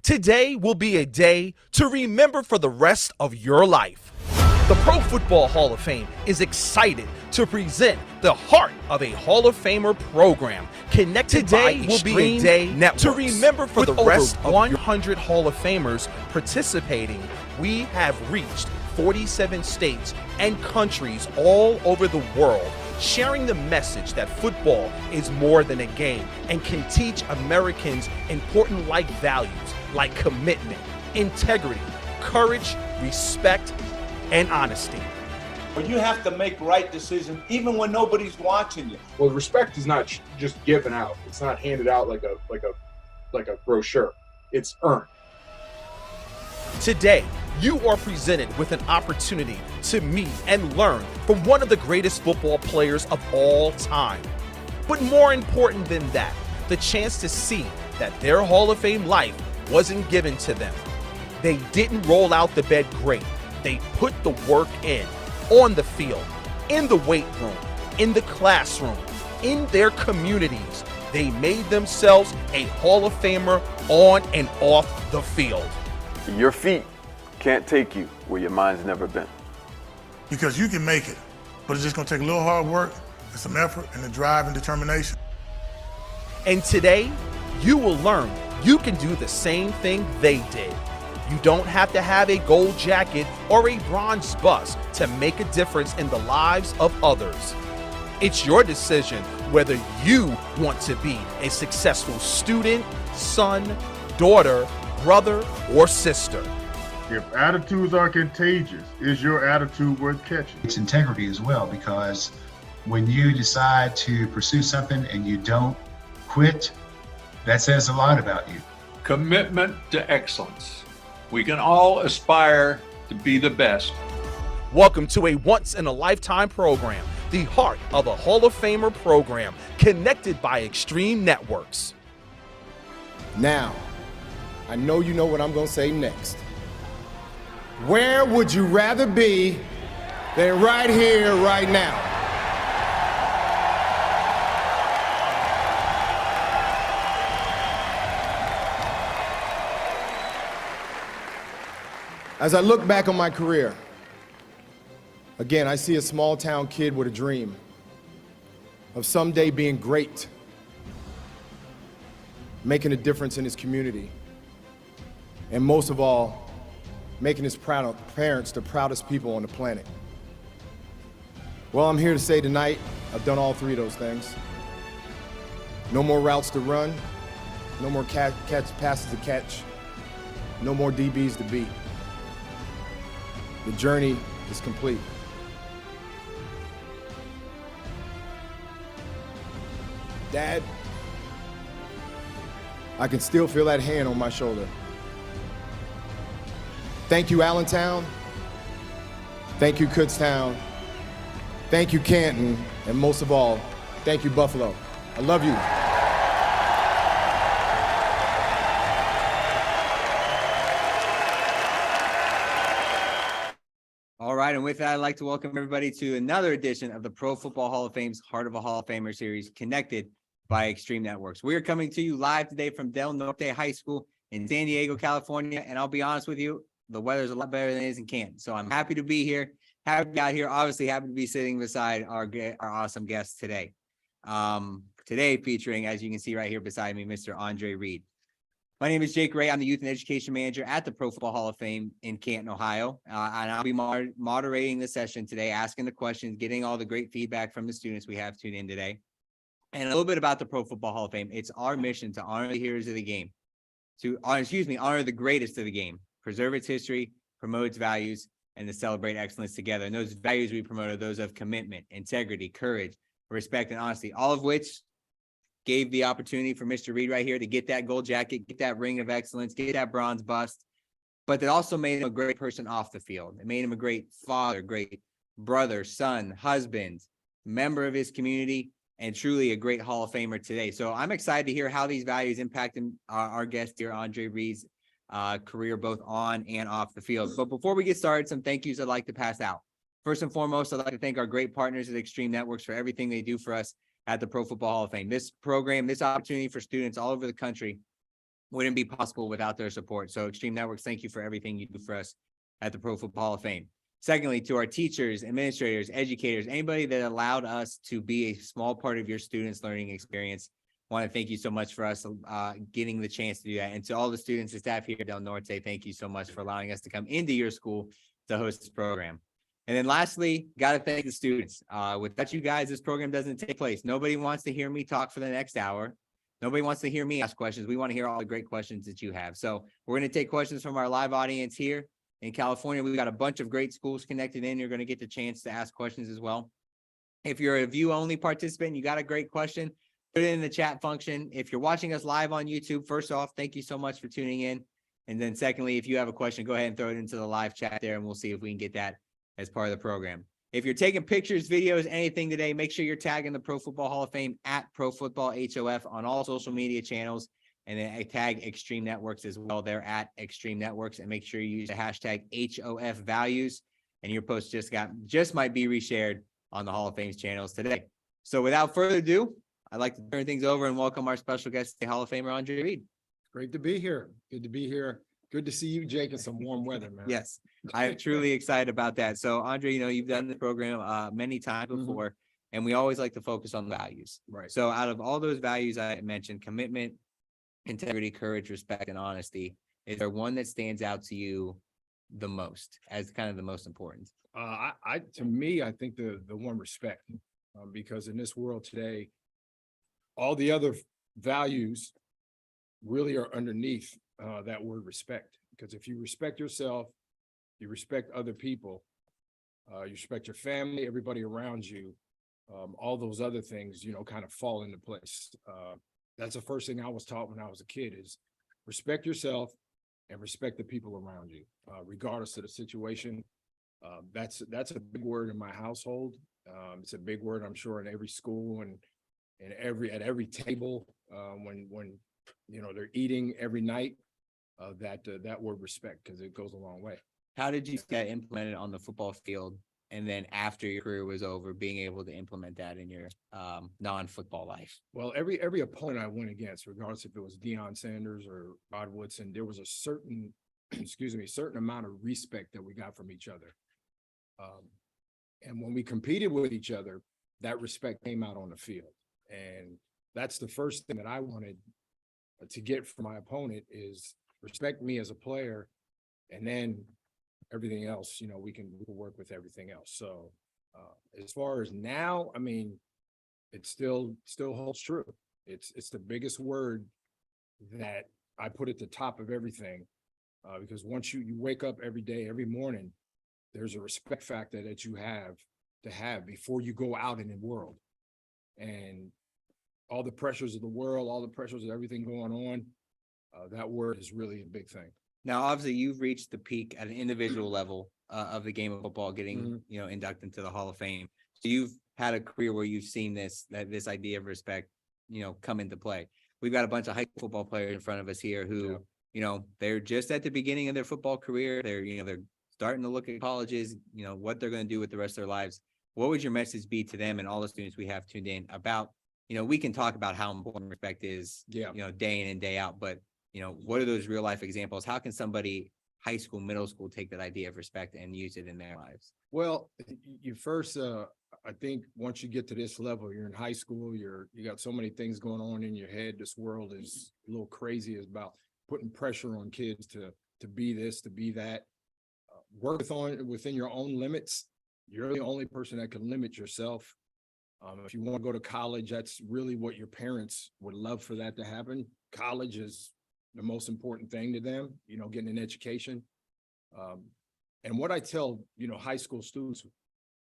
Today will be a day to remember for the rest of your life. The Pro Football Hall of Fame is excited to present the Heart of a Hall of Famer program connected Today by will be a Extreme day Networks. To remember for With the rest over of 100 Hall of Famers participating, we have reached 47 states and countries all over the world, sharing the message that football is more than a game and can teach Americans important life values like commitment, integrity, courage, respect, and honesty. When you have to make right decisions, even when nobody's watching you. Well, respect is not just given out. It's not handed out like a brochure. It's earned. Today, you are presented with an opportunity to meet and learn from one of the greatest football players of all time. But more important than that, the chance to see that their Hall of Fame life wasn't given to them. They didn't roll out the bed great. They put the work in, on the field, in the weight room, in the classroom, in their communities. They made themselves a Hall of Famer on and off the field. Your feet can't take you where your mind's never been. Because you can make it, but it's just gonna take a little hard work and some effort and the drive and determination. And today, you will learn you can do the same thing they did. You don't have to have a gold jacket or a bronze bust to make a difference in the lives of others. It's your decision whether you want to be a successful student, son, daughter, brother, or sister. If attitudes are contagious, is your attitude worth catching? It's integrity as well, because when you decide to pursue something and you don't quit, that says a lot about you. Commitment to excellence. We can all aspire to be the best. Welcome to a once-in-a-lifetime program, the Heart of a Hall of Famer program, connected by Extreme Networks. Now, I know you know what I'm going to say next. Where would you rather be than right here, right now? As I look back on my career, again, I see a small town kid with a dream of someday being great, making a difference in his community, and most of all, making his parents the proudest people on the planet. Well, I'm here to say tonight, I've done all three of those things. No more routes to run, no more passes to catch, no more DBs to beat. The journey is complete. Dad, I can still feel that hand on my shoulder. Thank you, Allentown. Thank you, Kutztown. Thank you, Canton. And most of all, thank you, Buffalo. I love you. All right, and with that, I'd like to welcome everybody to another edition of the Pro Football Hall of Fame's Heart of a Hall of Famer series, connected by Extreme Networks. We are coming to you live today from Del Norte High School in San Diego, California, and I'll be honest with you, the weather's a lot better than it is in Canton. So I'm happy to be here, happy to be out here, obviously happy to be sitting beside our awesome guest today. Today featuring, as you can see right here beside me, Mr. Andre Reed. My name is Jake Ray. I'm the Youth and Education Manager at the Pro Football Hall of Fame in Canton, Ohio. And I'll be moderating the session today, asking the questions, getting all the great feedback from the students we have tuned in today. And a little bit about the Pro Football Hall of Fame. It's our mission to honor the heroes of the game, honor the greatest of the game, preserve its history, promote its values, and to celebrate excellence together. And those values we promote are those of commitment, integrity, courage, respect, and honesty, all of which gave the opportunity for Mr. Reed right here to get that gold jacket, get that ring of excellence, get that bronze bust, but that also made him a great person off the field. It made him a great father, great brother, son, husband, member of his community, and truly a great Hall of Famer today. So I'm excited to hear how these values impacted our guest here, Andre Reed's career, both on and off the field. But before we get started, some thank yous I'd like to pass out. First and foremost, I'd like to thank our great partners at Extreme Networks for everything they do for us at the Pro Football Hall of Fame. This program, this opportunity for students all over the country wouldn't be possible without their support. So Extreme Networks, thank you for everything you do for us at the Pro Football Hall of Fame. Secondly, to our teachers, administrators, educators, anybody that allowed us to be a small part of your students' learning experience, I want to thank you so much for us getting the chance to do that. And to all the students and staff here at Del Norte, thank you so much for allowing us to come into your school to host this program. And then lastly, got to thank the students. Without you guys, this program doesn't take place. Nobody wants to hear me talk for the next hour. Nobody wants to hear me ask questions. We want to hear all the great questions that you have. So we're going to take questions from our live audience here in California. We've got a bunch of great schools connected in. You're going to get the chance to ask questions as well. If you're a view-only participant, and you got a great question, put it in the chat function. If you're watching us live on YouTube, first off, thank you so much for tuning in. And then secondly, if you have a question, go ahead and throw it into the live chat there, and we'll see if we can get that as part of the program. If you're taking pictures, videos, anything today, make sure you're tagging the Pro Football Hall of Fame at Pro Football HOF on all social media channels. And then I tag Extreme Networks as well. They're at Extreme Networks, and make sure you use the hashtag HOF values. And your post just might be reshared on the Hall of Fame's channels today. So without further ado, I'd like to turn things over and welcome our special guest, the Hall of Famer Andre Reed. Great to be here. Good to be here. Good to see you, Jake, in some warm weather, man. Yes, I'm truly excited about that. So Andre, you've done the program many times before, and we always like to focus on values. Right. So out of all those values I mentioned, commitment, integrity, courage, respect, and honesty, is there one that stands out to you the most as kind of the most important? To me, I think the one respect, because in this world today, all the other values really are underneath that word respect. Because if you respect yourself, you respect other people, you respect your family, everybody around you, all those other things, kind of fall into place. That's the first thing I was taught when I was a kid is respect yourself and respect the people around you, regardless of the situation. That's a big word in my household. It's a big word, I'm sure, in every school and at every table when they're eating every night. That word respect, because it goes a long way. How did you get implemented on the football field, and then after your career was over, being able to implement that in your non-football life? Well, every opponent I went against, regardless if it was Deion Sanders or Rod Woodson, there was a certain amount of respect that we got from each other. And when we competed with each other, that respect came out on the field. And that's the first thing that I wanted to get from my opponent is respect me as a player, and then everything else, we can work with everything else. So as far as now, I mean, it still holds true. It's the biggest word that I put at the top of everything, because once you wake up every day, every morning, there's a respect factor that you have to have before you go out in the world. And all the pressures of the world, all the pressures of everything going on, that word is really a big thing. Now, obviously, you've reached the peak at an individual level of the game of football, getting inducted into the Hall of Fame. So you've had a career where you've seen this idea of respect, come into play. We've got a bunch of high school football players in front of us here who, they're just at the beginning of their football career. They're starting to look at colleges, what they're going to do with the rest of their lives. What would your message be to them and all the students we have tuned in about, we can talk about how important respect is, day in and day out, but what are those real life examples? How can somebody, high school, middle school, take that idea of respect and use it in their lives? Well, you first, I think once you get to this level, you're in high school, you got so many things going on in your head. This world is a little crazy. It's about putting pressure on kids to be this, to be that. Work within your own limits. You're the only person that can limit yourself. If you want to go to college, that's really what your parents would love for that to happen. College is the most important thing to them, getting an education. And what I tell, high school students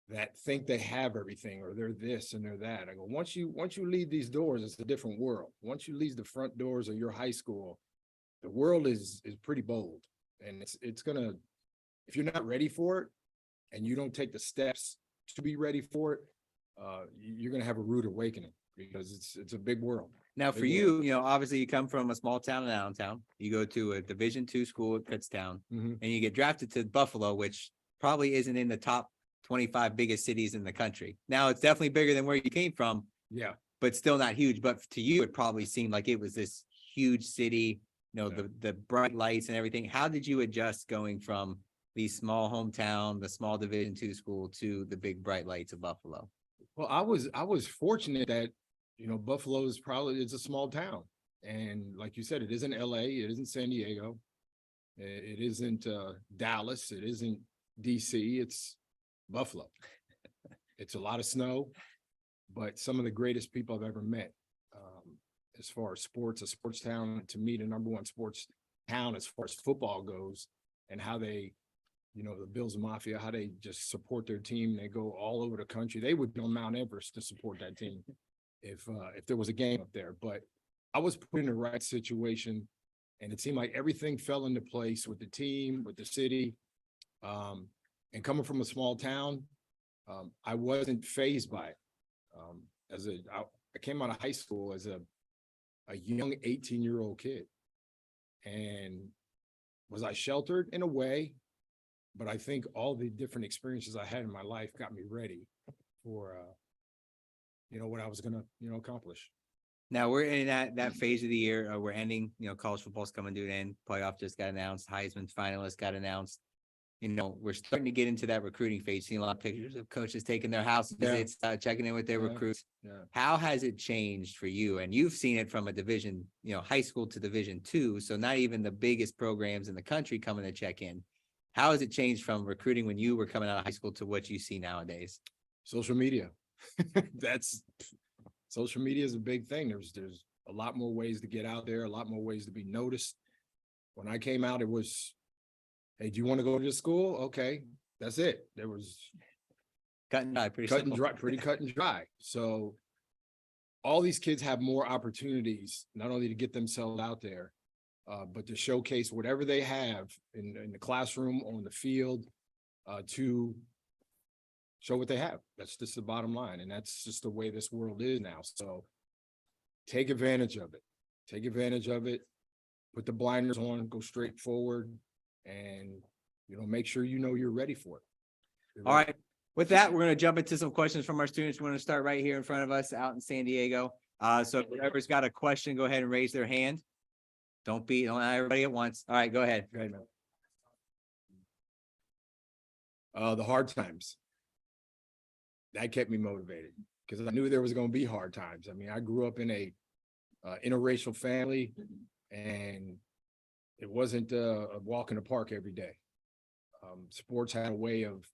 that think they have everything or they're this and they're that, I go, once you leave these doors, it's a different world. Once you leave the front doors of your high school, the world is pretty bold. And it's gonna, if you're not ready for it and you don't take the steps to be ready for it, you're gonna have a rude awakening, because it's a big world. Now, for you, obviously you come from a small town in Allentown. You go to a Division II school at Kutztown, and you get drafted to Buffalo, which probably isn't in the top 25 biggest cities in the country. Now, it's definitely bigger than where you came from. Yeah. But still not huge. But to you, it probably seemed like it was this huge city, the bright lights and everything. How did you adjust going from the small hometown, the small Division II school to the big bright lights of Buffalo? Well, I was fortunate that, Buffalo it's a small town. And like you said, it isn't LA, it isn't San Diego, it isn't Dallas, it isn't DC, it's Buffalo. It's a lot of snow, but some of the greatest people I've ever met. As far as sports, a sports town, to me, the number one sports town as far as football goes, and how they, the Bills Mafia, how they just support their team. They go all over the country. They would go on Mount Everest to support that team if there was a game up there. But I was put in the right situation, and it seemed like everything fell into place with the team, with the city. And coming from a small town, I wasn't fazed by it. I came out of high school as a young 18-year-old kid. And was I sheltered? In a way, but I think all the different experiences I had in my life got me ready for, what I was gonna, accomplish. Now we're in that phase of the year. We're ending, college football's coming to an end. Playoff just got announced. Heisman finalists got announced. We're starting to get into that recruiting phase. Seeing a lot of pictures of coaches taking their house visits, checking in with their recruits. Yeah. How has it changed for you? And you've seen it from a division, high school to Division II. So not even the biggest programs in the country coming to check in. How has it changed from recruiting when you were coming out of high school to what you see nowadays? Social media. Social media is a big thing. There's a lot more ways to get out there, a lot more ways to be noticed. When I came out, it was, hey, do you want to go to this school? Okay, that's it. There was cut and dry, pretty cut and dry. So all these kids have more opportunities, not only to get themselves out there, but to showcase whatever they have in the classroom, on the field, to show what they have. That's just the bottom line. And that's just the way this world is now. So take advantage of it. Take advantage of it. Put the blinders on, go straight forward, and, make sure you're ready for it. All right. With that, we're going to jump into some questions from our students. We're going to start right here in front of us out in San Diego. So whoever's got a question, go ahead and raise their hand. Don't everybody at once. All right, go ahead. Go ahead, man. The hard times. That kept me motivated because I knew there was going to be hard times. I mean, I grew up in a interracial family, and it wasn't a walk in the park every day. Sports had a way of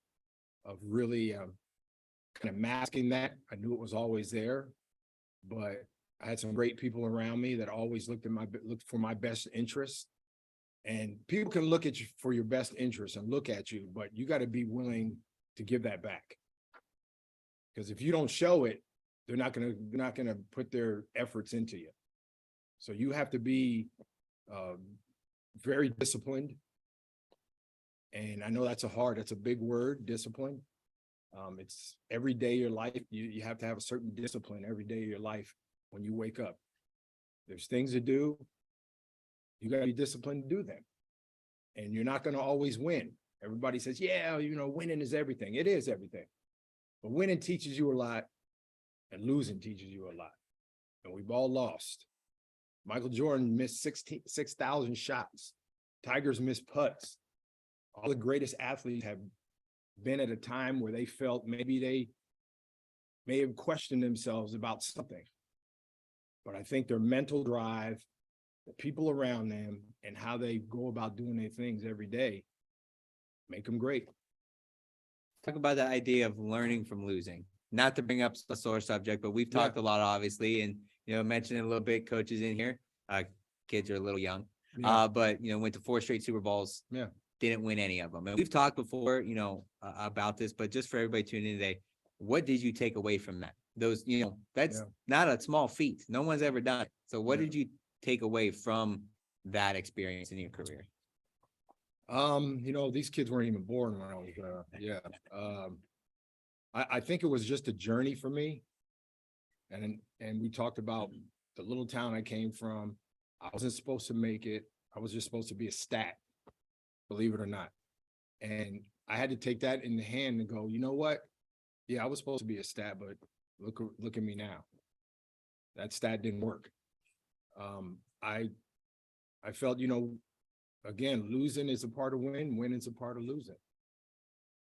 really kind of masking that. I knew it was always there, but I had some great people around me that always looked for my best interests. And people can look at you for your best interest and look at you, but you got to be willing to give that back. Because if you don't show it, they're not gonna put their efforts into you. So you have to be very disciplined. And I know that's a big word, discipline. It's every day of your life. You have to have a certain discipline every day of your life when you wake up. There's things to do. You got to be disciplined to do them. And you're not going to always win. Everybody says, yeah, winning is everything. It is everything. But winning teaches you a lot, and losing teaches you a lot. And we've all lost. Michael Jordan missed 6,000 shots. Tigers missed putts. All the greatest athletes have been at a time where they felt maybe they may have questioned themselves about something. But I think their mental drive, the people around them, and how they go about doing their things every day make them great. Talk about the idea of learning from losing. Not to bring up a sore subject, but we've talked a lot, obviously, and mentioned it a little bit. Coaches in here, kids are a little young, but went to 4 straight Super Bowls. Yeah, didn't win any of them. And we've talked before, about this, but just for everybody tuning in today, what did you take away from that? Those, that's not a small feat. No one's ever done it. So what did you take away from that experience in your career? These kids weren't even born when I was, I think it was just a journey for me. And we talked about the little town I came from. I wasn't supposed to make it. I was just supposed to be a stat, believe it or not. And I had to take that in the hand and go, you know what? Yeah, I was supposed to be a stat, but look at me now. That stat didn't work. I I felt, again, losing is a part of winning is a part of losing.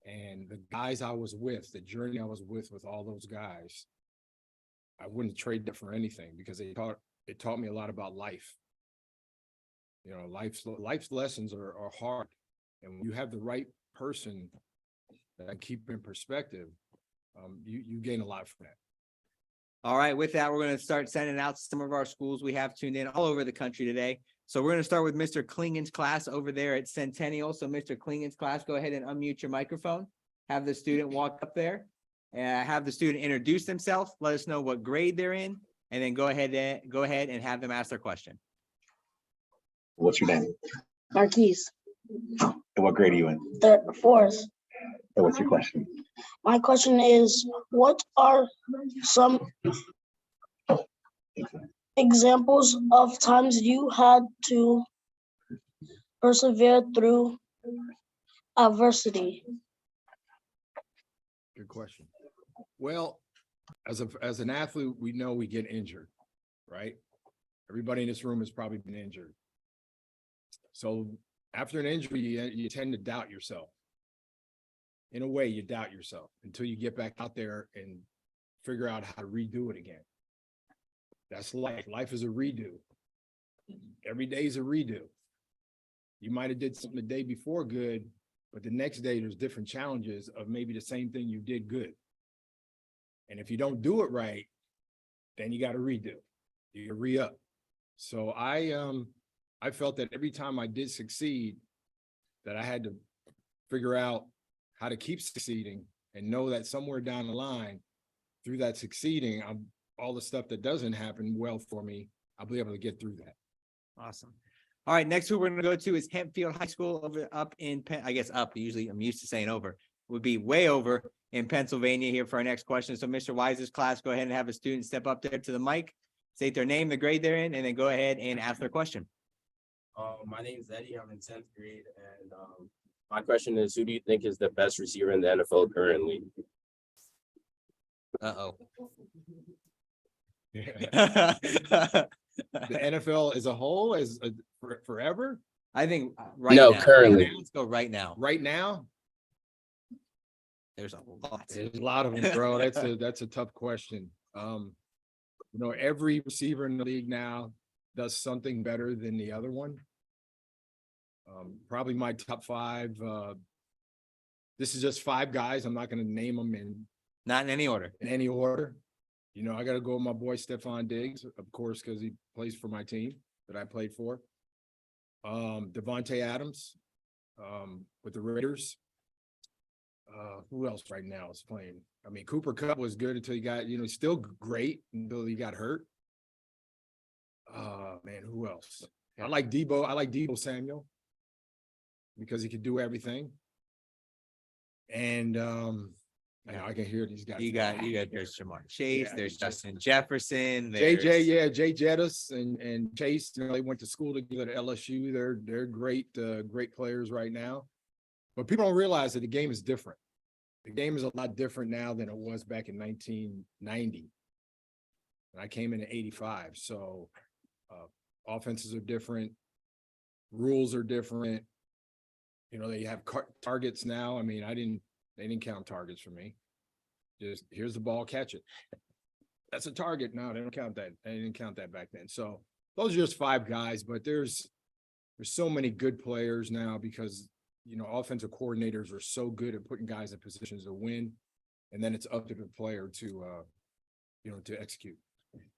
And the guys I was with, the journey I was with all those guys, I wouldn't trade that for anything because it taught me a lot about life. Life's lessons are hard. And when you have the right person that keep in perspective, you gain a lot from that. All right, with that, we're going to start sending out some of our schools. We have tuned in all over the country today. So we're going to start with Mr. Klingen's class over there at Centennial. So Mr. Klingen's class, go ahead and unmute your microphone. Have the student walk up there and have the student introduce themselves. Let us know what grade they're in, and then go ahead and have them ask their question. What's your name? Marquise. And what grade are you in? Fourth. And what's your question? My question is, what are some examples of times you had to persevere through adversity? Good question. Well, as an athlete, we know we get injured, right? Everybody in this room has probably been injured. So after an injury, you tend to doubt yourself. In a way, you doubt yourself until you get back out there and figure out how to redo it again. That's life. Life is a redo. Every day is a redo. You might have did something the day before good, but the next day there's different challenges of maybe the same thing you did good. And if you don't do it right, then you got to redo. You re-up. So I felt that every time I did succeed, that I had to figure out how to keep succeeding and know that somewhere down the line, through that succeeding, all the stuff that doesn't happen well for me, I'll be able to get through that. Awesome. All right, next who we're going to go to is Hempfield High School up in I guess up. Usually I'm used to saying over. Would be way over in Pennsylvania here for our next question. So Mr. Wise's class, go ahead and have a student step up there to the mic, state their name, the grade they're in, and then go ahead and ask their question. My name is Eddie. I'm in 10th grade, and my question is, who do you think is the best receiver in the NFL currently? Uh-oh. The NFL as a whole, forever? I think currently. Let's go right now. Right now? There's a lot. There's a lot of them, bro. That's a tough question. Every receiver in the league now does something better than the other one. Probably my top five. This is just five guys. I'm not going to name them not in any order. I got to go with my boy Stephon Diggs, of course, because he plays for my team that I played for. Devontae Adams with the Raiders. Who else right now is playing? I mean, Cooper Kupp was good until he got, still great until he got hurt. Man, who else? I like Debo. I like Debo Samuel because he could do everything. And I can hear these guys. You got there's Jamar Chase, there's Justin Jefferson, Jay Jettis and Chase. They went to school together at LSU. They're great players right now. But people don't realize that the game is different. The game is a lot different now than it was back in 1990. And I came in 85. So offenses are different. Rules are different. They have targets now. I mean, they didn't count targets for me. Just here's the ball, catch it. That's a target. No, they don't count that. They didn't count that back then. So those are just five guys, but there's so many good players now because offensive coordinators are so good at putting guys in positions to win, and then it's up to the player to execute.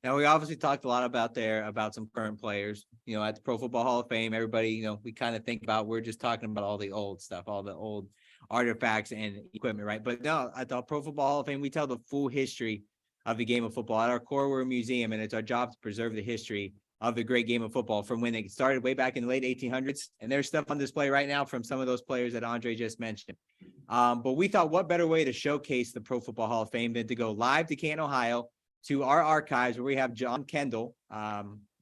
Now, we obviously talked a lot about some current players, at the Pro Football Hall of Fame. Everybody, we kind of think about, we're just talking about all the old stuff, all the old artifacts and equipment, right? But no, at the Pro Football Hall of Fame, we tell the full history of the game of football. At our core, we're a museum, and it's our job to preserve the history of the great game of football from when it started way back in the late 1800s. And there's stuff on display right now from some of those players that Andre just mentioned. But we thought, what better way to showcase the Pro Football Hall of Fame than to go live to Canton, Ohio, to our archives, where we have John Kendall,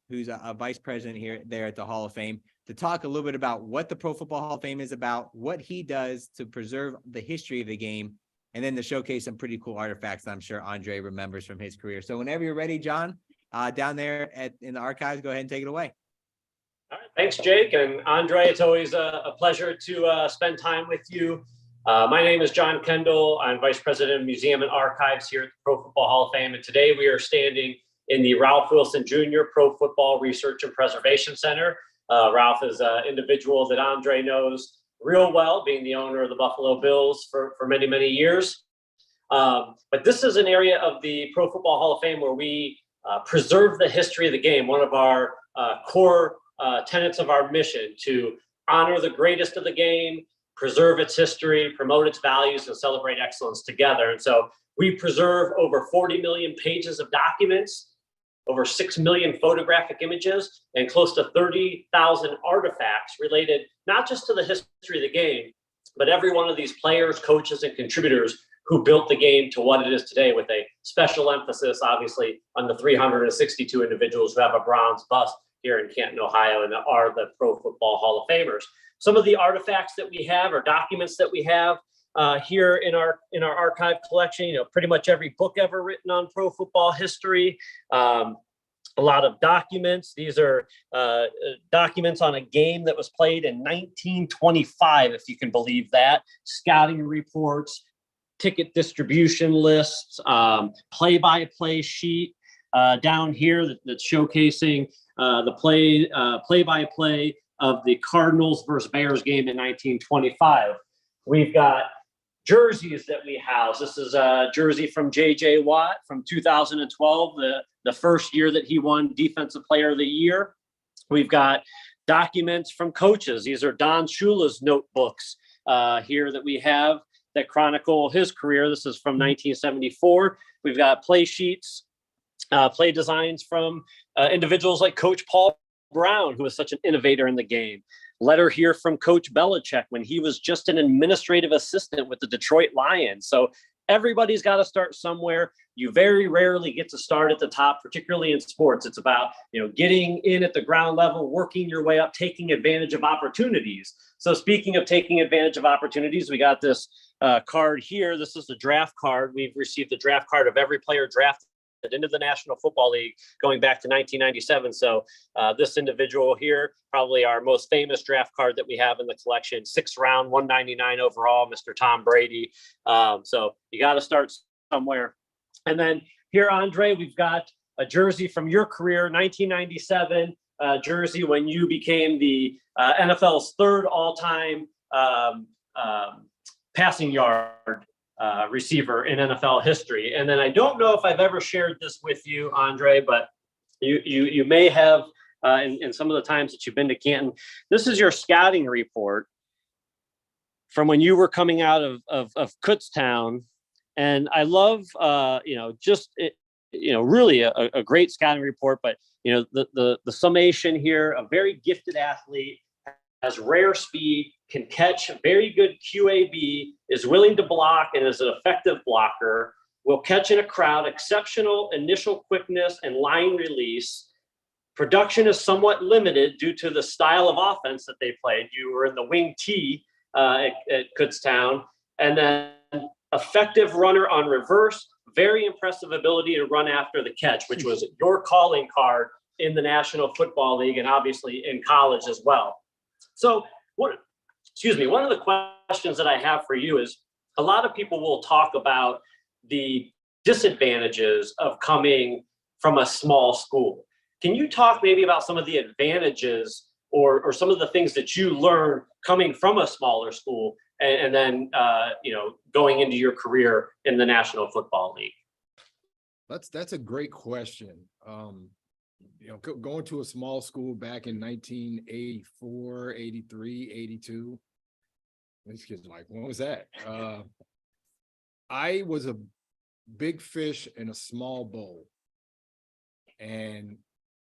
who's a vice president there at the Hall of Fame, to talk a little bit about what the Pro Football Hall of Fame is about, what he does to preserve the history of the game, and then to showcase some pretty cool artifacts that I'm sure Andre remembers from his career. So whenever you're ready, John, down there in the archives, go ahead and take it away. All right. Thanks, Jake. And Andre, it's always a pleasure to spend time with you. My name is John Kendall. I'm Vice President of Museum and Archives here at the Pro Football Hall of Fame. And today we are standing in the Ralph Wilson Jr. Pro Football Research and Preservation Center. Ralph is an individual that Andre knows real well, being the owner of the Buffalo Bills for many, many years. But this is an area of the Pro Football Hall of Fame where we preserve the history of the game. One of our core tenets of our mission to honor the greatest of the game, preserve its history, promote its values, and celebrate excellence together. And so we preserve over 40 million pages of documents, over 6 million photographic images, and close to 30,000 artifacts related not just to the history of the game, but every one of these players, coaches, and contributors who built the game to what it is today, with a special emphasis, obviously, on the 362 individuals who have a bronze bust here in Canton, Ohio, and are the Pro Football Hall of Famers. Some of the artifacts that we have, or documents that we have here in our archive collection, pretty much every book ever written on pro football history, a lot of documents. These are documents on a game that was played in 1925, if you can believe that. Scouting reports, ticket distribution lists, play-by-play sheet down here that's showcasing the play-by-play of the Cardinals versus Bears game in 1925. We've got jerseys that we house. This is a jersey from J.J. Watt from 2012, the first year that he won Defensive Player of the Year. We've got documents from coaches. These are Don Shula's notebooks here that we have that chronicle his career. This is from 1974. We've got play sheets, play designs from individuals like Coach Paul Brown, who was such an innovator in the game. Letter here from Coach Belichick when he was just an administrative assistant with the Detroit Lions. So everybody's got to start somewhere. You very rarely get to start at the top, particularly in sports. It's about, getting in at the ground level, working your way up, taking advantage of opportunities. So speaking of taking advantage of opportunities, we got this card here. This is the draft card. We've received the draft card of every player drafted into the National Football League going back to 1997. So this individual here, probably our most famous draft card that we have in the collection, 6th round, 199 overall, Mr. Tom Brady. So you got to start somewhere. And then here, Andre, we've got a jersey from your career, 1997 jersey when you became the NFL's third all-time passing yard receiver in NFL history. And then I don't know if I've ever shared this with you, Andre, but you may have in some of the times that you've been to Canton. This is your scouting report from when you were coming out of Kutztown. And I love, really a great scouting report, but, the summation here, a very gifted athlete, has rare speed, can catch, very good QAB, is willing to block and is an effective blocker, will catch in a crowd, exceptional initial quickness and line release. Production is somewhat limited due to the style of offense that they played. You were in the wing T at Kutztown. And then effective runner on reverse, very impressive ability to run after the catch, which was your calling card in the National Football League and obviously in college as well. So one of the questions that I have for you is, a lot of people will talk about the disadvantages of coming from a small school. Can you talk maybe about some of the advantages or some of the things that you learned coming from a smaller school and then going into your career in the National Football League? That's a great question. Going to a small school back in 1984, 83, 82. These kids are like, when was that? I was a big fish in a small bowl. And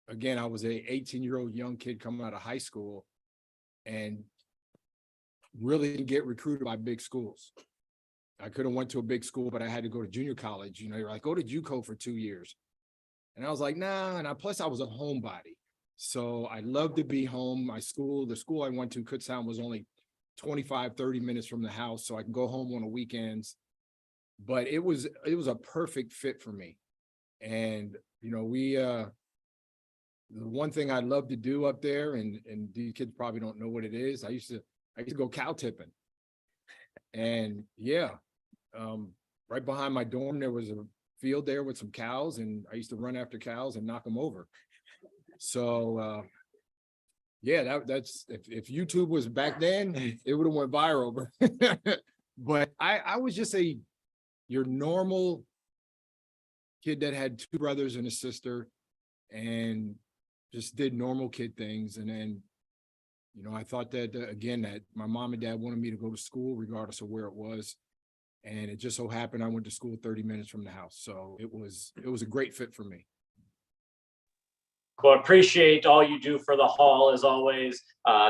again, I was a 18-year-old young kid coming out of high school and really didn't get recruited by big schools. I could have went to a big school, but I had to go to junior college. You're like, go to JUCO for 2 years. And I was like, nah. And plus I was a homebody. So I loved to be home. The school I went to, Kutztown, was only 25, 30 minutes from the house. So I can go home on the weekends. But it was a perfect fit for me. And, we the one thing I love to do up there, and these kids probably don't know what it is. I used to go cow tipping. And yeah, right behind my dorm, there was a field there with some cows, and I used to run after cows and knock them over. So, yeah, that's if YouTube was back then, it would have went viral. But I was just your normal kid that had two brothers and a sister and just did normal kid things. And then, I thought that, again, that my mom and dad wanted me to go to school regardless of where it was. And it just so happened I went to school 30 minutes from the house. So it was a great fit for me. Well, appreciate all you do for the Hall as always.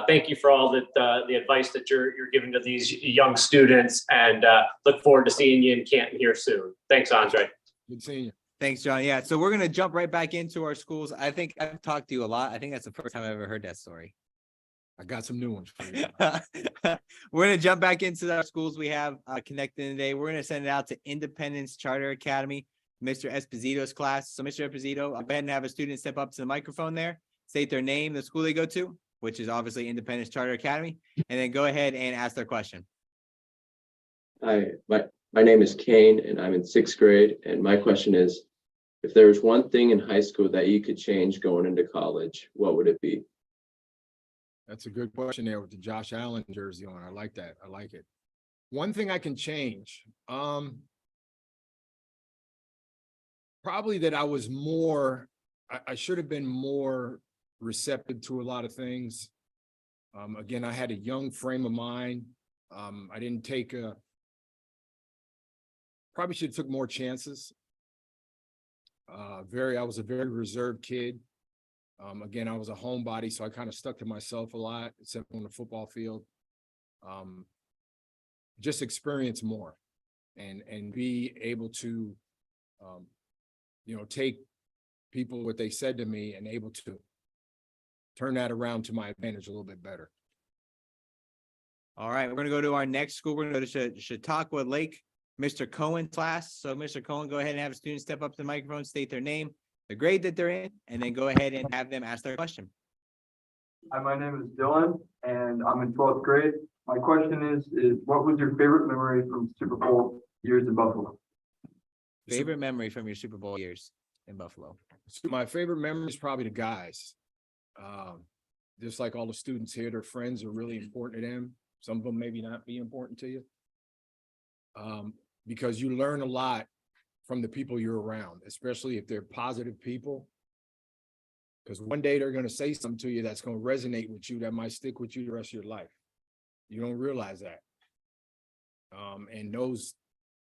Thank you for all the advice that you're giving to these young students, and look forward to seeing you in Canton here soon. Thanks, Andre. Good seeing you. Thanks, John. Yeah, so we're gonna jump right back into our schools. I think I've talked to you a lot. I think that's the first time I've ever heard that story. I got some new ones for you. We're gonna jump back into our schools we have connected today. We're gonna send it out to Independence Charter Academy, Mr. Esposito's class. So Mr. Esposito, I'll go ahead and have a student step up to the microphone there, state their name, the school they go to, which is obviously Independence Charter Academy, and then go ahead and ask their question. Hi, my name is Kane, and I'm in 6th grade. And my question is, if there was one thing in high school that you could change going into college, what would it be? That's a good question there with the Josh Allen jersey on. I like that. I like it. One thing I can change, probably that I was more, I should have been more receptive to a lot of things. Again, I had a young frame of mind. I didn't take probably should have took more chances. I was a very reserved kid. Again, I was a homebody, so I kind of stuck to myself a lot, except on the football field. Just experience more and be able to, take people, what they said to me, and able to turn that around to my advantage a little bit better. All right, we're going to go to our next school. We're going to go to Chautauqua Lake, Mr. Cohen class. So Mr. Cohen, go ahead and have a student step up to the microphone, state their name, the grade that they're in, and then go ahead and have them ask their question. Hi, my name is Dylan, and I'm in 12th grade. My question is what was your favorite memory from Super Bowl years in Buffalo? Favorite memory from your Super Bowl years in Buffalo? My favorite memory is probably the guys. Just like all the students here, their friends are really important to them. Some of them maybe not be important to you. Because you learn a lot from the people you're around, especially if they're positive people. Because one day they're going to say something to you that's going to resonate with you, that might stick with you the rest of your life. You don't realize that. And those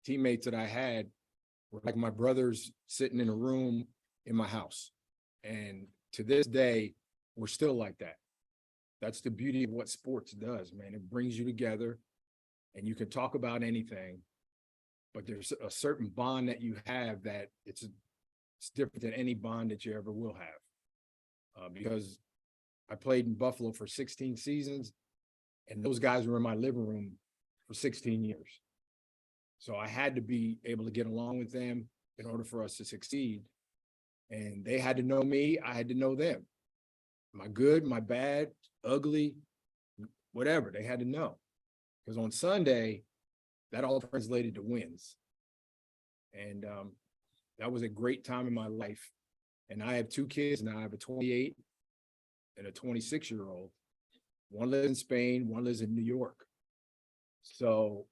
teammates that I had were like my brothers sitting in a room in my house. And to this day, we're still like that. That's the beauty of what sports does, man. It brings you together and you can talk about anything, but there's a certain bond that you have that it's different than any bond that you ever will have. Because I played in Buffalo for 16 seasons, and those guys were in my living room for 16 years. So I had to be able to get along with them in order for us to succeed. And they had to know me, I had to know them. My good, my bad, ugly, whatever, they had to know. Because on Sunday, that all translated to wins. And that was a great time in my life. And I have two kids now. I have a 28 and a 26-year-old. One lives in Spain, one lives in New York. So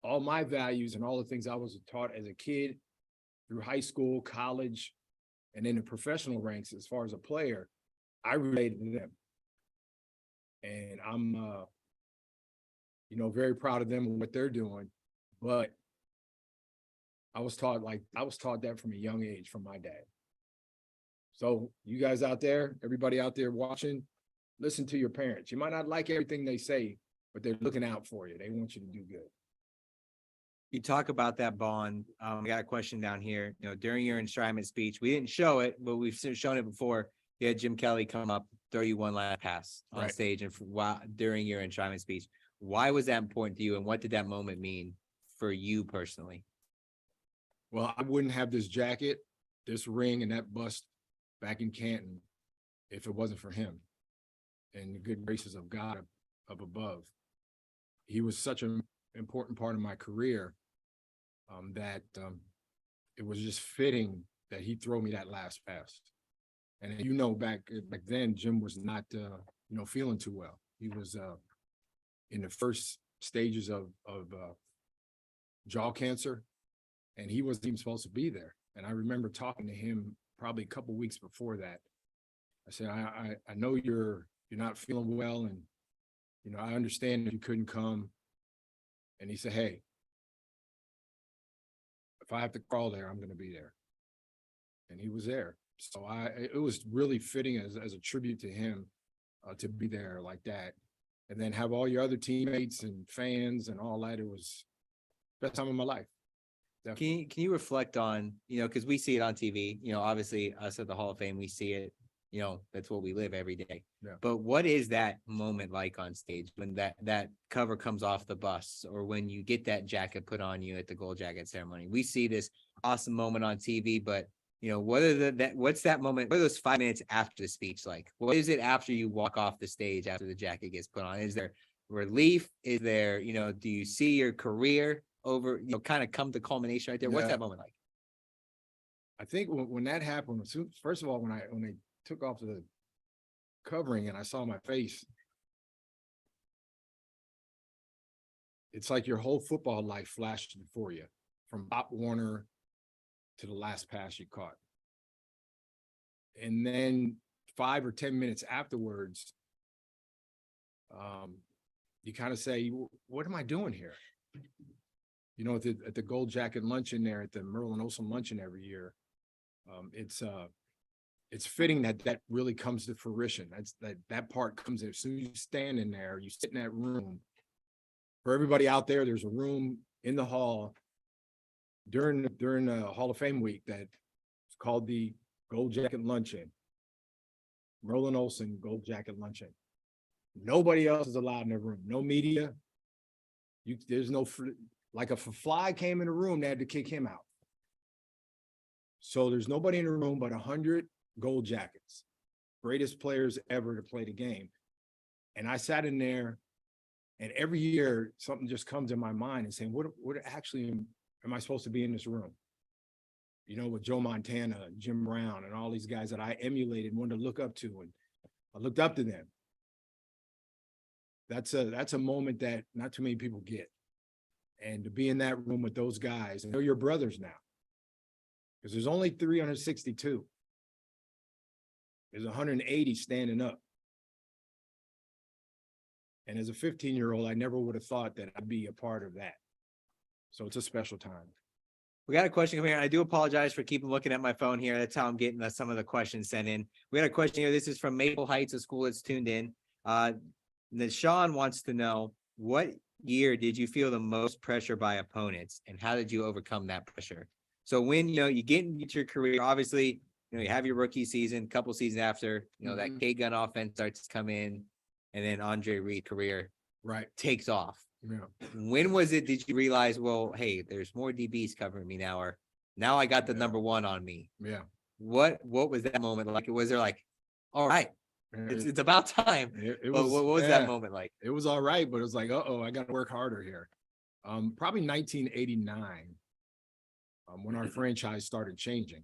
all my values and all the things I was taught as a kid through high school, college, and in the professional ranks as far as a player, I related to them. And I'm, very proud of them and what they're doing. But I was taught that from a young age from my dad. So you guys out there, everybody out there watching, listen to your parents. You might not like everything they say, but they're looking out for you. They want you to do good. You talk about that bond. I got a question down here. During your enshrinement speech, we didn't show it, but we've shown it before. You had Jim Kelly come up, throw you one last pass on stage, and during your enshrinement speech. Why was that important to you, and what did that moment mean for you personally? Well, I wouldn't have this jacket, this ring, and that bust back in Canton if it wasn't for him and the good graces of God up above. He was such an important part of my career that it was just fitting that he throw me that last pass. And you know, back then, Jim was not feeling too well. He was in the first stages of jaw cancer, and he wasn't even supposed to be there. And I remember talking to him probably a couple of weeks before that. I said, I know you're not feeling well, and I understand that you couldn't come. And he said, hey, if I have to crawl there, I'm going to be there. And he was there. So it was really fitting as a tribute to him to be there like that. And then have all your other teammates and fans and all that. It was the best time of my life. Definitely. Can you reflect on, because we see it on TV, obviously us at the Hall of Fame, we see it, that's what we live every day. Yeah. But what is that moment like on stage when that cover comes off the bus, or when you get that jacket put on you at the gold jacket ceremony? We see this awesome moment on TV, but what's that moment? What are those 5 minutes after the speech like? What is it after you walk off the stage after the jacket gets put on? Is there relief? Is there, do you see your career over, kind of come to culmination right there? What's that moment like? I think when that happened, first of all, when they took off the covering and I saw my face, it's like your whole football life flashed before you, from Pop Warner to the last pass you caught. And then 5 or 10 minutes afterwards, you kind of say, what am I doing here? At the Gold Jacket luncheon there at the Merlin Olsen luncheon every year, it's fitting that really comes to fruition. That part comes in as soon as you stand in there, you sit in that room. For everybody out there, there's a room in the hall during the Hall of Fame week that's called the Gold Jacket Luncheon. Merlin Olsen Gold Jacket Luncheon. Nobody else is allowed in the room. No media. There's no, like if a fly came in the room, they had to kick him out. So there's nobody in the room but 100 gold jackets, greatest players ever to play the game. And I sat in there, and every year something just comes in my mind and saying, what actually am I supposed to be in this room? With Joe Montana, and Jim Brown, and all these guys that I emulated and wanted to look up to, and I looked up to them. That's a moment that not too many people get. And to be in that room with those guys, and they're your brothers now, because there's only 362. There's 180 standing up. And as a 15-year-old, I never would have thought that I'd be a part of that. So it's a special time. We got a question coming here. I do apologize for keeping looking at my phone here. That's how I'm getting some of the questions sent in. We got a question here. This is from Maple Heights, a school that's tuned in. Sean wants to know, what year did you feel the most pressure by opponents, and how did you overcome that pressure? So when, you get into your career, obviously, you have your rookie season, couple seasons after, that K-gun offense starts to come in, and then Andre Reed career takes off. Yeah. When was it, did you realize, well, hey, there's more DBs covering me now, or now I got the number one on me? Yeah. What was that moment like? Was there like, all right, it's about time. What was that moment like? It was all right, but it was like, I got to work harder here. Probably 1989, when our franchise started changing.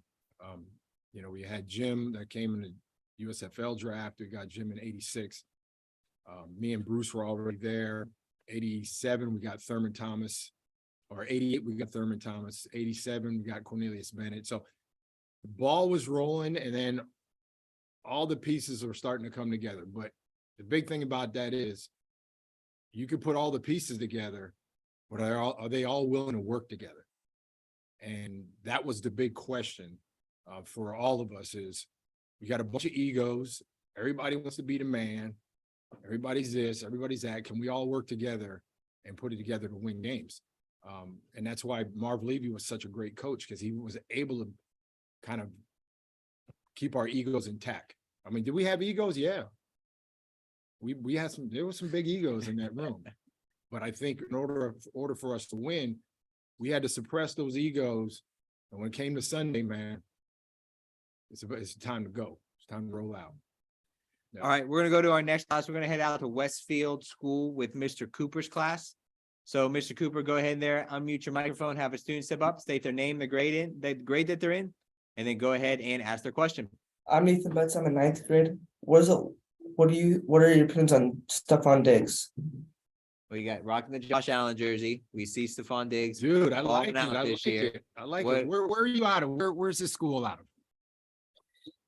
We had Jim that came in the USFL draft. We got Jim in 86. Me and Bruce were already there. 87, we got Thurman Thomas. Or 88, we got Thurman Thomas. 87, we got Cornelius Bennett. So the ball was rolling, and then all the pieces were starting to come together. But the big thing about that is you can put all the pieces together, but are they all willing to work together? And that was the big question for all of us. Is we got a bunch of egos. Everybody wants to be the man. Everybody's this, everybody's that. Can we all work together and put it together to win games? And that's why Marv Levy was such a great coach, because he was able to kind of keep our egos intact. I mean, did we have egos? Yeah. We had there were some big egos in that room. But I think in order for us to win, we had to suppress those egos. And when it came to Sunday, man, it's time to go. It's time to roll out. All right, we're gonna go to our next class. We're gonna head out to Westfield School with Mr. Cooper's class. So, Mr. Cooper, go ahead there, unmute your microphone, have a student step up, state their name, the grade that they're in, and then go ahead and ask their question. I'm Ethan Betts. I'm in 9th grade. What are your opinions on Stephon Diggs? We got rocking the Josh Allen jersey. We see Stephon Diggs. Dude, I like it. balling out I this like year. it. I like What- it. Where are you out of? Where's this school out of?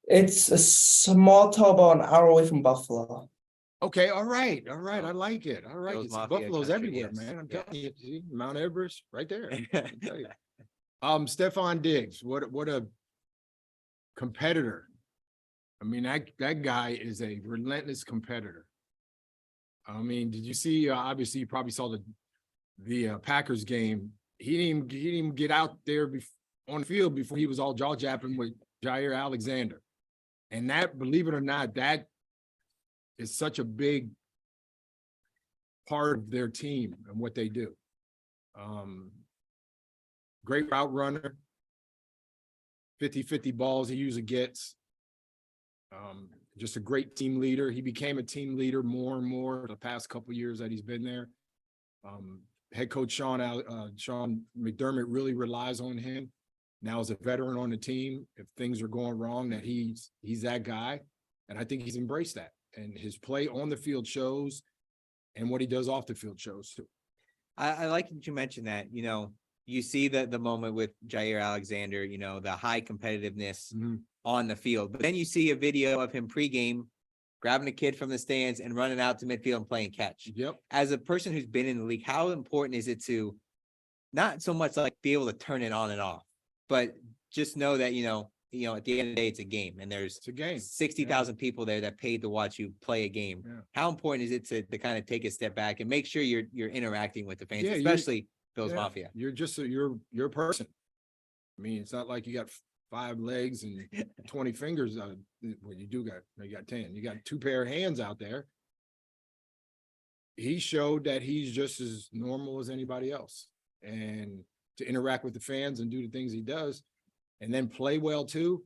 It's a small town about an hour away from Buffalo. Okay, all right. I like it. All right. Bills It's Mafia Buffalo's country, everywhere, yes. man. I'm Yeah. telling you, see, Mount Everest right there. I tell you. Stephon Diggs, what a competitor. I mean, that guy is a relentless competitor. I mean, did you see? Obviously, you probably saw the Packers game. He didn't even get out there on the field before he was all jaw japping with Jair Alexander, and that, believe it or not, that is such a big part of their team and what they do. Great route runner, 50-50 balls he usually gets. Just a great team leader. He became a team leader more and more the past couple of years that he's been there. Head coach Sean McDermott really relies on him. Now as a veteran on the team, if things are going wrong, that he's that guy. And I think he's embraced that. And his play on the field shows, and what he does off the field shows too. I like that you mentioned that. You see the moment with Jair Alexander, the high competitiveness on the field. But then you see a video of him pregame grabbing a kid from the stands and running out to midfield and playing catch. Yep. As a person who's been in the league, how important is it to not so much like be able to turn it on and off, but just know that, at the end of the day, it's a game, and there's 60,000 people there that paid to watch you play a game. Yeah. How important is it to kind of take a step back and make sure you're interacting with the fans, Yeah, especially Bills Mafia? You're just you're a person. I mean, it's not like you got 5 legs and 20 fingers. Well, you got 10. You got 2 pair of hands out there. He showed that he's just as normal as anybody else, and to interact with the fans and do the things he does, and then play well too.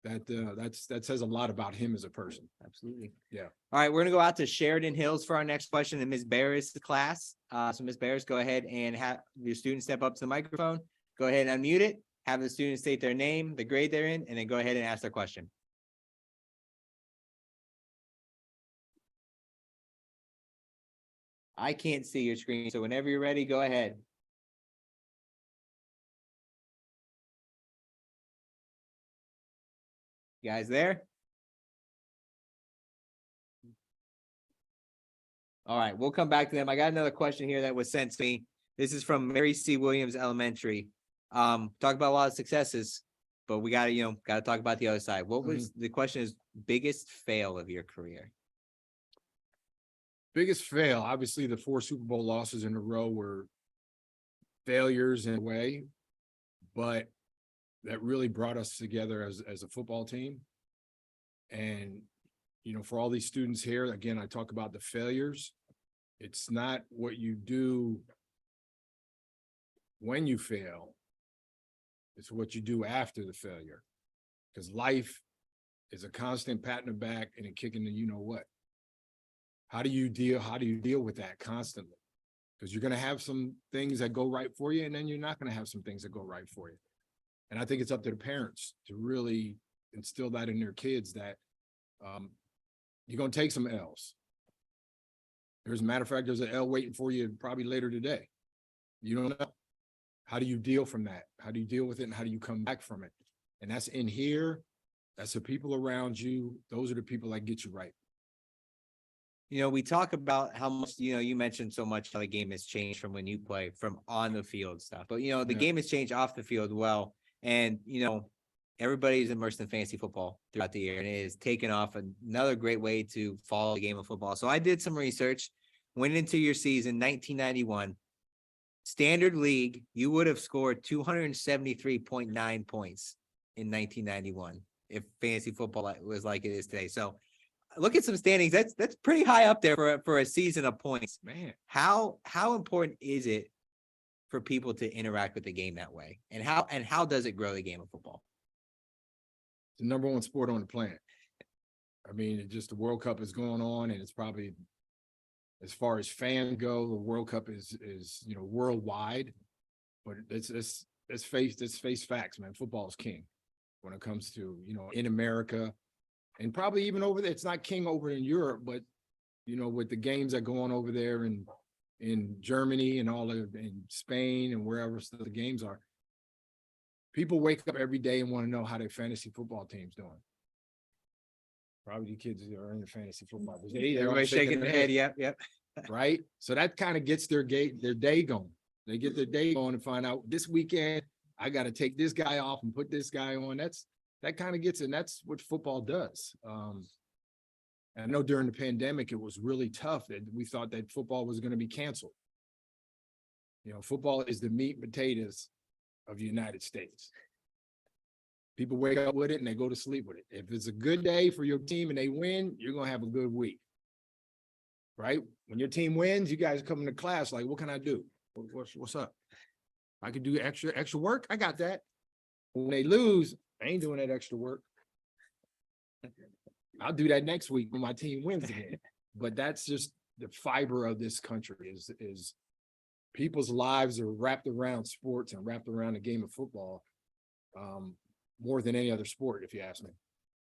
That says a lot about him as a person. Absolutely. Yeah. All right, we're gonna go out to Sheridan Hills for our next question in Ms. Barris' class. So Ms. Barris, go ahead and have your student step up to the microphone. Go ahead and unmute it. Have the student state their name, the grade they're in, and then go ahead and ask their question. I can't see your screen, so whenever you're ready, go ahead. You guys there? All right, we'll come back to them. I got another question here that was sent to me. This is from Mary C. Williams Elementary. Talk about a lot of successes, but we gotta talk about the other side. What was the question is biggest fail of your career? Biggest fail, obviously the 4 Super Bowl losses in a row were failures in a way, but that really brought us together as a football team. And, for all these students here, again, I talk about the failures. It's not what you do when you fail. It's what you do after the failure. Because life is a constant pat in the back and a kick in the you-know-what. How do you deal with that constantly? Because you're going to have some things that go right for you, and then you're not going to have some things that go right for you. And I think it's up to the parents to really instill that in their kids that you're going to take some L's. As a matter of fact, there's an L waiting for you probably later today. You don't know. How do you deal from that? How do you deal with it, and how do you come back from it? And that's in here. That's the people around you. Those are the people that get you right. We talk about how much, you mentioned so much how the game has changed from when you play from on the field stuff, but the game has changed off the field well. And, everybody's immersed in fantasy football throughout the year, and it has taken off another great way to follow the game of football. So I did some research, went into your season, 1991, standard league, you would have scored 273.9 points in 1991 if fantasy football was like it is today. So look at some standings. That's pretty high up there for a season of points. Man, how important is it for people to interact with the game that way? And how does it grow the game of football? The number 1 sport on the planet. I mean, it just the World Cup is going on, and it's probably, as far as fans go, the World Cup is worldwide. But let's face facts, man. Football is king when it comes to in America, and probably even over there. It's not king over in Europe, but with the games that go on over there in Germany and in Spain and wherever the games are, people wake up every day and want to know how their fantasy football team's doing. Probably the kids that are in the fantasy football. Everybody's shaking their head. Yep. Right. So that kind of gets their day going. They get their day going and find out this weekend, I got to take this guy off and put this guy on. That kind of gets, and that's what football does. I know during the pandemic, it was really tough that we thought that football was going to be canceled. Football is the meat and potatoes of the United States. People wake up with it and they go to sleep with it. If it's a good day for your team and they win, you're going to have a good week. Right? When your team wins, you guys come into class like, what can I do? What's up? I could do extra work. I got that. When they lose, I ain't doing that extra work. I'll do that next week when my team wins again. But that's just the fiber of this country is people's lives are wrapped around sports and wrapped around the game of football. More than any other sport, if you ask me.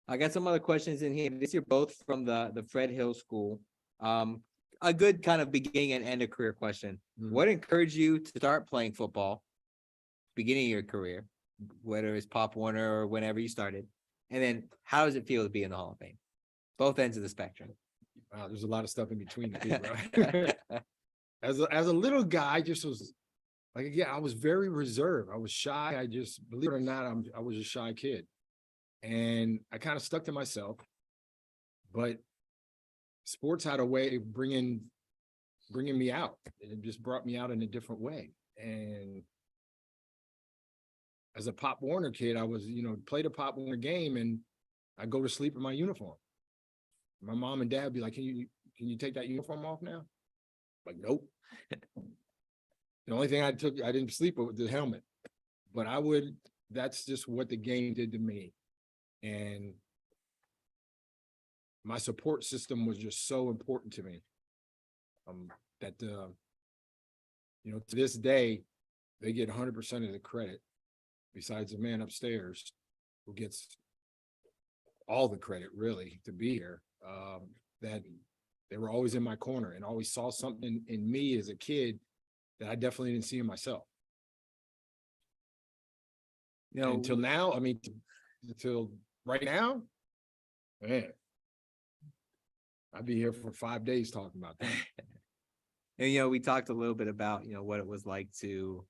I got some other questions in here. This year, both from the Fred Hill School. A good kind of beginning and end of career question. Mm-hmm. What encouraged you to start playing football, beginning of your career, whether it's Pop Warner or whenever you started? And then how does it feel to be in the Hall of Fame? Both ends of the spectrum. Wow, there's a lot of stuff in between the two, right? As a little guy, I just was like, again, I was very reserved. I was shy. I just, believe it or not, I was a shy kid. And I kind of stuck to myself. But sports had a way of bringing me out. It just brought me out in a different way. And as a Pop Warner kid, I was, played a Pop Warner game and I go to sleep in my uniform. My mom and dad would be like, can you take that uniform off now? Like, nope. The only thing I didn't sleep with the helmet, but that's just what the game did to me. And my support system was just so important to me. That to this day, they get 100% of the credit, besides the man upstairs who gets all the credit really to be here. That they were always in my corner and always saw something in me as a kid that I definitely didn't see in myself. Until now, until right now, man, I'd be here for 5 days talking about that. And, we talked a little bit about, what it was like to,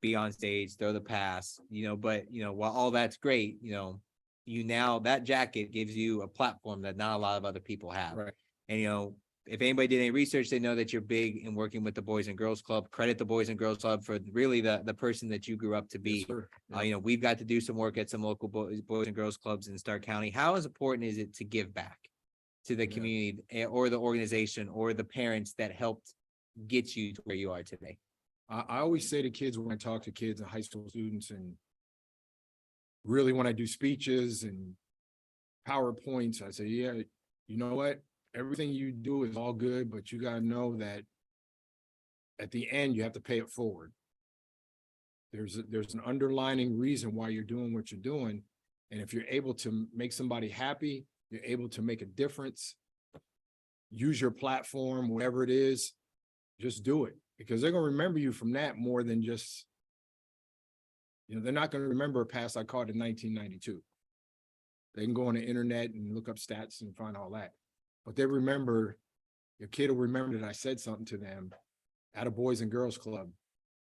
be on stage, throw the pass, but, while all that's great, now that jacket gives you a platform that not a lot of other people have. Right. And, if anybody did any research, they know that you're big in working with the Boys and Girls Club. Credit the Boys and Girls Club for really the person that you grew up to be. Yes, sir. We've got to do some work at some local boys and girls clubs in Stark County. How important is it to give back to the community or the organization or the parents that helped get you to where you are today? I always say to kids when I talk to kids and high school students, and really when I do speeches and PowerPoints, I say, yeah, you know what? Everything you do is all good, but you got to know that at the end, you have to pay it forward. There's an underlining reason why you're doing what you're doing. And if you're able to make somebody happy, you're able to make a difference, use your platform, whatever it is, just do it. Because they're going to remember you from that more than just, they're not going to remember a pass I caught in 1992. They can go on the internet and look up stats and find all that. But they remember, your kid will remember that I said something to them at a Boys and Girls Club,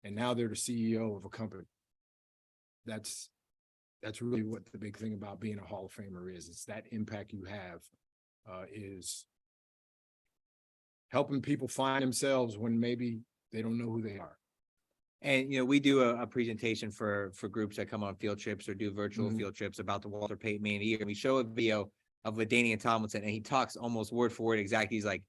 and now they're the CEO of a company. That's really what the big thing about being a Hall of Famer is. It's that impact you have is helping people find themselves when maybe they don't know who they are. And, we do a presentation for groups that come on field trips or do virtual field trips about the Walter Payton Man of the Year. And we show a video of LaDainian Tomlinson, and he talks almost word for word exactly. He's like,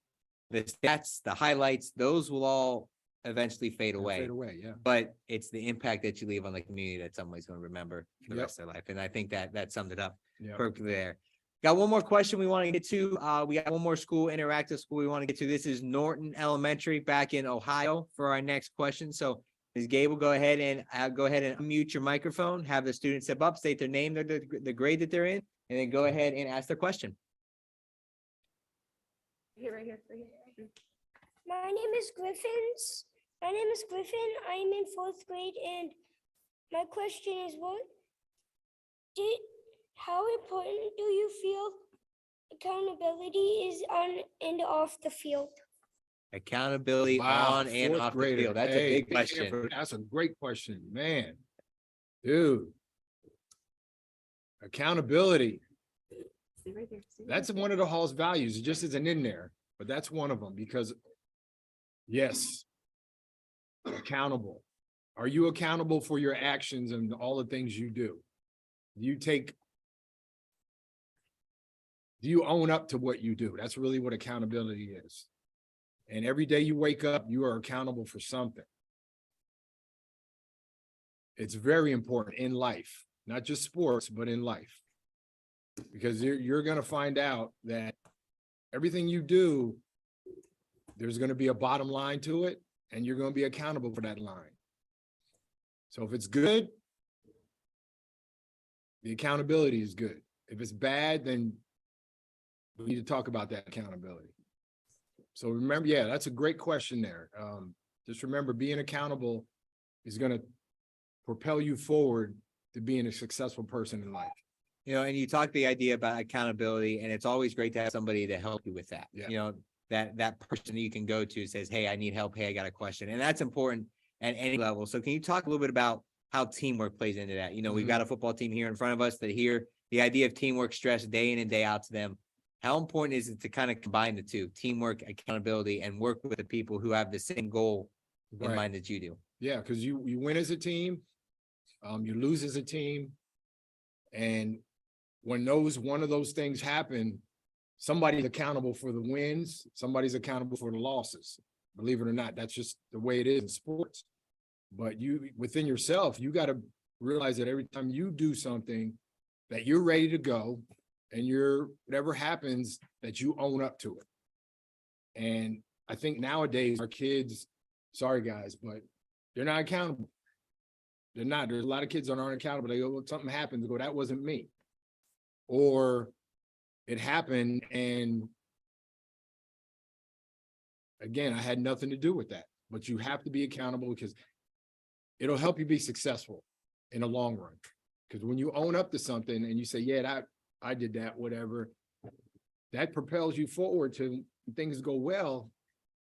the stats, the highlights, those will all eventually fade away. Fade away, yeah. But it's the impact that you leave on the community that somebody's going to remember for the rest of their life. And I think that summed it up perfectly there. Got one more question we want to get to. We got one more school, interactive school we want to get to. This is Norton Elementary back in Ohio for our next question. So Ms. Gable, go ahead and unmute your microphone, have the student step up, state their name, the grade that they're in, and then go ahead and ask their question. Right here. My name is Griffin. I'm in 4th grade, and my question is, how important do you feel accountability is on and off the field? Accountability on and off the field. That's a big question. That's a great question, man. Dude. Accountability. That's one of the Hall's values. It just isn't in there, but that's one of them because, yes, accountable. Are you accountable for your actions and all the things you do? Do you own up to what you do? That's really what accountability is. And every day you wake up, you are accountable for something. It's very important in life, not just sports, but in life. Because you're going to find out that everything you do, there's going to be a bottom line to it, and you're going to be accountable for that line. So if it's good, the accountability is good. If it's bad, then we need to talk about that accountability. So remember, yeah, that's a great question there. Just remember, being accountable is going to propel you forward to being a successful person in life. You know, and you talk the idea about accountability, and it's always great to have somebody to help you with that. Yeah. You know, that person that you can go to says, hey, I need help. Hey, I got a question. And that's important at any level. So can you talk a little bit about how teamwork plays into that? You know, we've got a football team here in front of us that hear the idea of teamwork stress day in and day out to them. How important is it to kind of combine the two, teamwork, accountability, and work with the people who have the same goal in mind that you do? Yeah, because you win as a team, you lose as a team. And when one of those things happen, somebody's accountable for the wins, somebody's accountable for the losses. Believe it or not, that's just the way it is in sports. But you, within yourself, you got to realize that every time you do something that you're ready to go, and whatever happens, that you own up to it. And I think nowadays our kids, sorry guys, but they're not accountable. They're not. There's a lot of kids that aren't accountable. They go, well, something happens, they go, that wasn't me. Or it happened, and again, I had nothing to do with that. But you have to be accountable because it'll help you be successful in the long run. Because when you own up to something and you say, yeah, I did that, whatever, that propels you forward to things go well,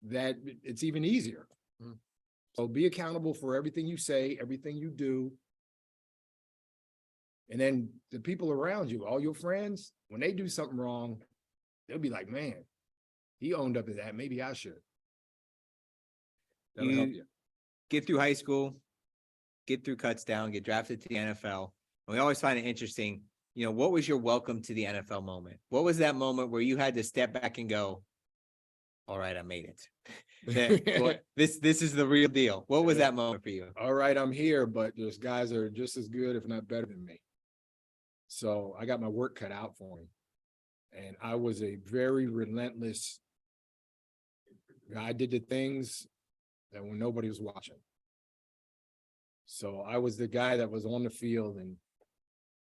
that it's even easier. So be accountable for everything you say, everything you do. And then the people around you, all your friends, when they do something wrong, they'll be like, man, he owned up to that. Maybe I should. That'll help you. Get through high school, get through cuts down, get drafted to the NFL. And we always find it interesting. You know, what was your welcome to the NFL moment? What was that moment where you had to step back and go, all right, I made it. This is the real deal. What was that moment for you? All right, I'm here, but there's guys that are just as good, if not better than me. So I got my work cut out for me. And I was a very relentless guy. I did the things that when nobody was watching. So I was the guy that was on the field and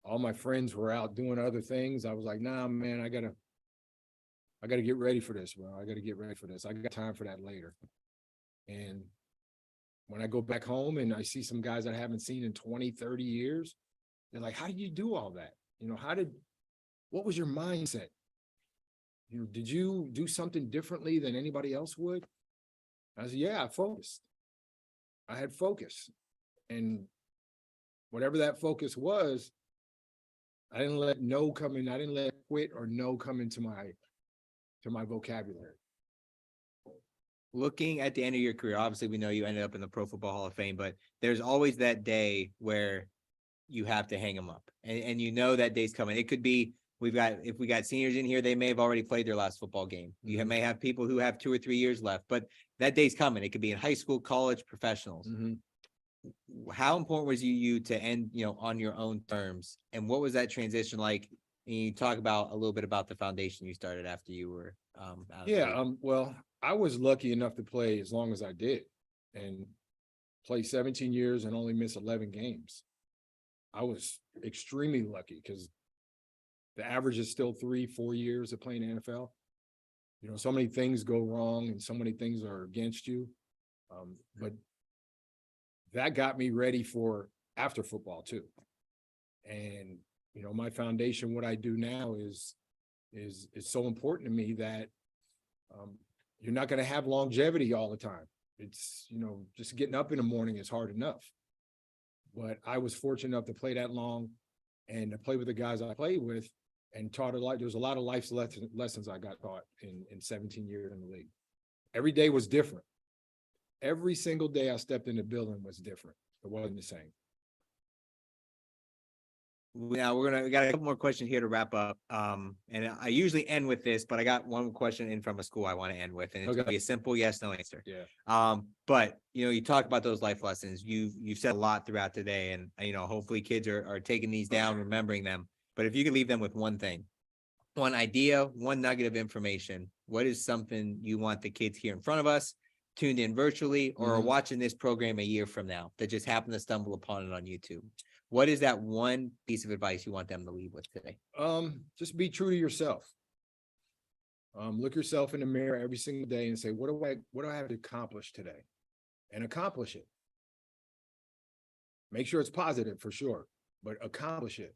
all my friends were out doing other things. I was like, nah, man, I gotta get ready for this, bro. I gotta get ready for this. I got time for that later. And when I go back home and I see some guys that I haven't seen in 20, 30 years, they're like, how did you do all that? You know, what was your mindset? You know, did you do something differently than anybody else would? I said, yeah, I focused. I had focus. And whatever that focus was, I didn't let no come in. I didn't let quit or no come into my vocabulary. Looking at the end of your career, obviously we know you ended up in the Pro Football Hall of Fame, but there's always that day where you have to hang them up. And you know that day's coming. It could be, if we got seniors in here, they may have already played their last football game. You may have people who have 2 or 3 years left, but that day's coming. It could be in high school, college, professionals. How important was you to end, on your own terms? And what was that transition like and you talk about a little bit about the foundation you started after you were out of the Yeah, league. well, I was lucky enough to play as long as I did and play 17 years and only miss 11 games. I was extremely lucky because the average is still 3-4 years of playing NFL. You know, so many things go wrong and so many things are against you. But that got me ready for after football too. And, you know, my foundation, what I do now is so important to me that you're not going to have longevity all the time. It's, you know, just getting up in the morning is hard enough. But I was fortunate enough to play that long and to play with the guys I played with and taught a lot. There was a lot of life lessons I got taught in 17 years in the league. Every day was different. Every single day I stepped in the building was different. It wasn't the same. Now we got a couple more questions here to wrap up. And I usually end with this, but I got one question in from a school I want to end with, and it's gonna be a simple yes, no answer. Yeah. But you know, you talk about those life lessons. You've said a lot throughout today, and you know, hopefully kids are taking these down, remembering them. But if you could leave them with one thing, one idea, one nugget of information, what is something you want the kids here in front of us, tuned in virtually, or watching this program a year from now that just happened to stumble upon it on YouTube? What is that one piece of advice you want them to leave with today? Just be true to yourself. Look yourself in the mirror every single day and say, what do I have to accomplish today? And accomplish it. Make sure it's positive for sure, but accomplish it.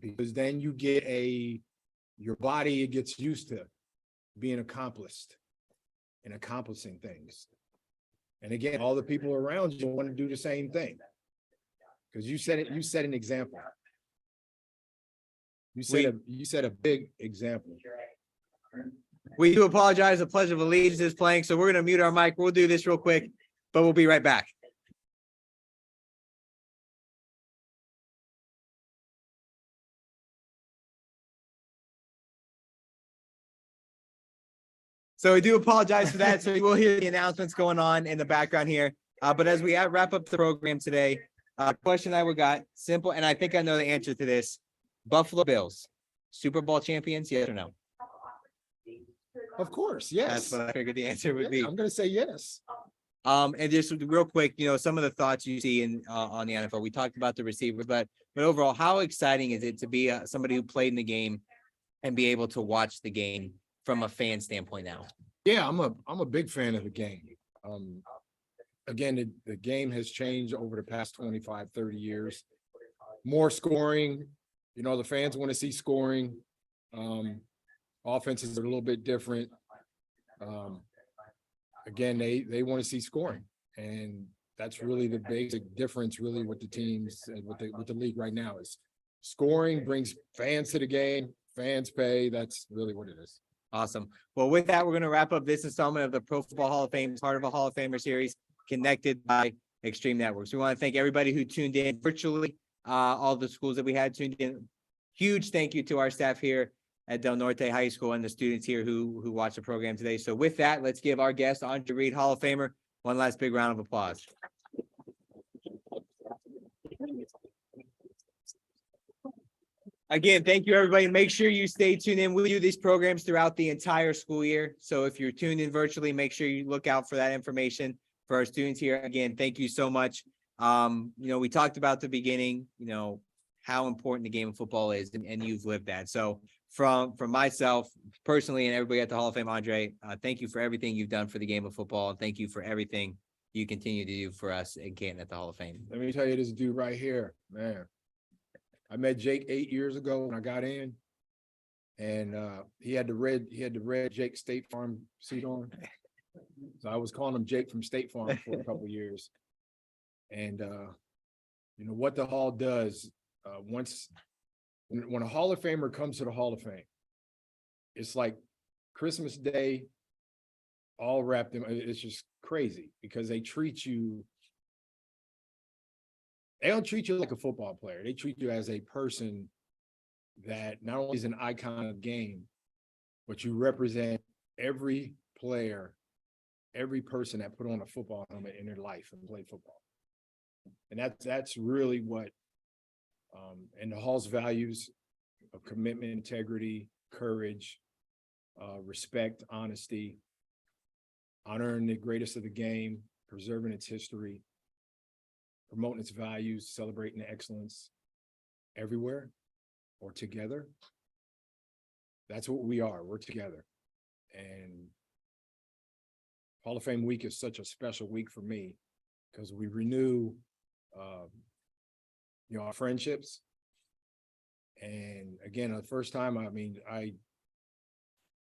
Because then you get your body, it gets used to being accomplished and accomplishing things. And again, all the people around you want to do the same thing. Because you set an example. You set a big example. We do apologize. The Pledge of Allegiance is playing, so we're going to mute our mic. We'll do this real quick, but we'll be right back. So we do apologize for that. So you will hear the announcements going on in the background here. But as we wrap up the program today, question I got, simple, and I think I know the answer to this. Buffalo Bills, Super Bowl champions, yes or no? Of course, yes. That's what I figured the answer would be. I'm going to say yes. And just real quick, you know, some of the thoughts you see in on the NFL. We talked about the receiver, but overall, how exciting is it to be somebody who played in the game and be able to watch the game from a fan standpoint now? Yeah, I'm a big fan of the game. Again, the game has changed over the past 25, 30 years. More scoring, you know, the fans want to see scoring. Offenses are a little bit different. Again, they want to see scoring, and that's really the basic difference really with the teams and with the league right now is scoring brings fans to the game, fans pay. That's really what it is. Awesome. Well, with that, we're going to wrap up this installment of the Pro Football Hall of Fame, part of a Hall of Famer series connected by Extreme Networks. We want to thank everybody who tuned in virtually, all the schools that we had tuned in. Huge thank you to our staff here at Del Norte High School and the students here who watched the program today. So with that, let's give our guest, Andre Reed, Hall of Famer, one last big round of applause. Again, thank you, everybody. Make sure you stay tuned in. We do these programs throughout the entire school year. So if you're tuned in virtually, make sure you look out for that information for our students here. Again, thank you so much. You know, we talked about the beginning, you know, how important the game of football is, and you've lived that. So from myself personally and everybody at the Hall of Fame, Andre, thank you for everything you've done for the game of football. And thank you for everything you continue to do for us in Canton at the Hall of Fame. Let me tell you, this dude right here, man. I met Jake 8 years ago when I got in, and he had the red Jake State Farm suit on. So I was calling him Jake from State Farm for a couple of years. And you know what the Hall does when a Hall of Famer comes to the Hall of Fame, it's like Christmas Day, all wrapped in. It's just crazy because they treat you. They don't treat you like a football player. They treat you as a person that not only is an icon of the game, but you represent every player, every person that put on a football helmet in their life and played football. And that's really what, and the Hall's values, of commitment, integrity, courage, respect, honesty, honoring the greatest of the game, preserving its history, promoting its values, celebrating excellence everywhere or together. That's what we are. We're together. And Hall of Fame week is such a special week for me because we renew, our friendships. And again, the first time,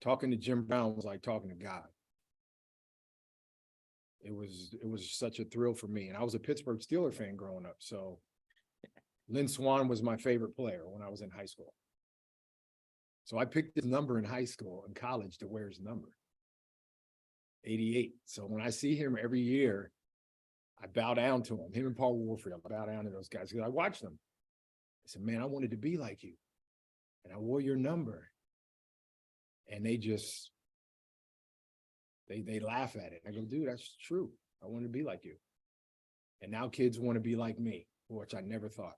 talking to Jim Brown was like talking to God. It was such a thrill for me. And I was a Pittsburgh Steelers fan growing up. So Lynn Swann was my favorite player when I was in high school. So I picked his number in high school and college to wear his number, 88. So when I see him every year, I bow down to him and Paul Warfield. I bow down to those guys because I watched them. I said, man, I wanted to be like you. And I wore your number. And they just, they laugh at it. I go, dude, that's true. I want to be like you. And now kids want to be like me, which I never thought.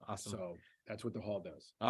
Awesome. So that's what the Hall does.